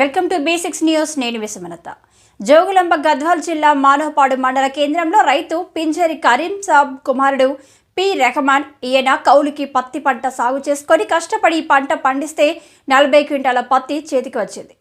Welcome to B6 news. నేను విశ్వమలత. జోగులాంబ గద్వాల్ జిల్లా మానవపాడు మండల కేంద్రంలో రైతు పింజరి కరీం సాబ్ కుమారుడు పి రెహమాన్ ఈయన కౌలుకి పత్తి పంట సాగు చేసుకొని కష్టపడి పంట పండిస్తే 40 క్వింటాల పత్తి చేతికి వచ్చింది.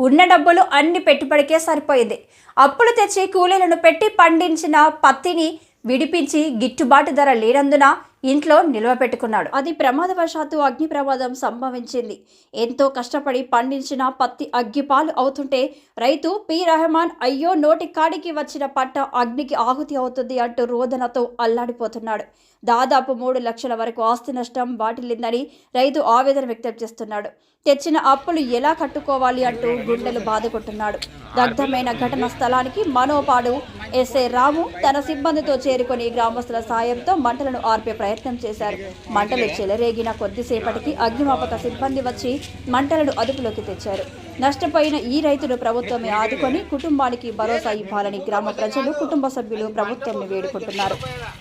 ఉన్న డబ్బులు అన్ని పెట్టుబడికే సరిపోయింది. అప్పులు తెచ్చి కూలీలను పెట్టి పండించిన పత్తిని విడిపించి గిట్టుబాటు ధర లేనందున ఇంట్లో నిల్వ పెట్టుకున్నాడు. అది ప్రమాదవశాత్తు అగ్ని ప్రమాదం సంభవించింది. ఎంతో కష్టపడి పండించిన పత్తి అగ్గిపాలు అవుతుంటే రైతు పి రెహమాన్ అయ్యో నోటి కాడికి వచ్చిన పంట అగ్నికి ఆహుతి అవుతుంది అంటూ రోదనతో అల్లాడిపోతున్నాడు. దాదాపు 3 లక్షల వరకు ఆస్తి నష్టం వాటిల్లిందని రైతు ఆవేదన వ్యక్తం చేస్తున్నాడు. తెచ్చిన అప్పులు ఎలా కట్టుకోవాలి అంటూ గుండెలు బాదుకుంటున్నాడు. దగ్ధమైన ఘటన స్థలానికి మనోపాడు ఎస్ఐ రాము తన సిబ్బందితో చేరుకొని గ్రామస్తుల సాయంతో మంటలను ఆర్పే ప్రయత్నం చేశారు. మంటలు చెలరేగిన కొద్దిసేపటికి అగ్నిమాపక సిబ్బంది వచ్చి మంటలను అదుపులోకి తెచ్చారు. నష్టపోయిన ఈ రైతును ప్రభుత్వమే ఆదుకొని కుటుంబానికి భరోసా ఇవ్వాలని గ్రామ ప్రజలు, కుటుంబ సభ్యులు ప్రభుత్వాన్ని వేడుకుంటున్నారు.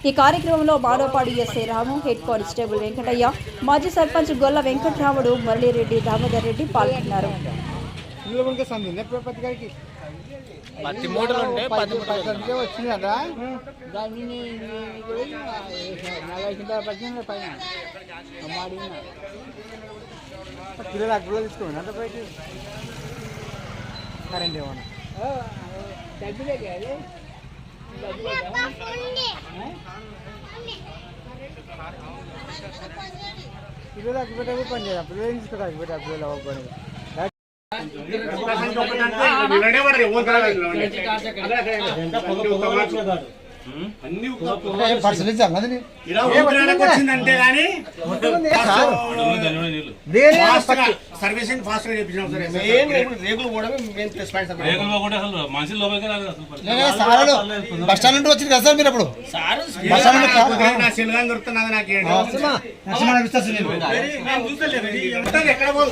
ఈ కార్యక్రమంలో మానవపాడు ఎస్ఐ రాము, హెడ్ కానిస్టేబుల్ వెంకటయ్య, మాజీ సర్పంచ్ గొల్ల వెంకట్రాముడు, మురళీరెడ్డి, దామోదర్ రెడ్డి పాల్గొన్నారు. కరెంట్ ఏమన్నా పిల్లలు అగ్గిపెట్టే పని చేయాలి. పిల్లలు తీసుకోవాలి అగ్గిపెట్టే పిల్లలు అవ్వకూడదు. సర్వీసింగ్ ఫాస్ట్ గా చేపించాం సార్. రేగులు కూడా బస్ స్టాండ్ నుండి వచ్చింది కదా సార్ మీరు అప్పుడు నా సిల్గా దొరుకుతున్నది నాకు ఎక్కడ పోదు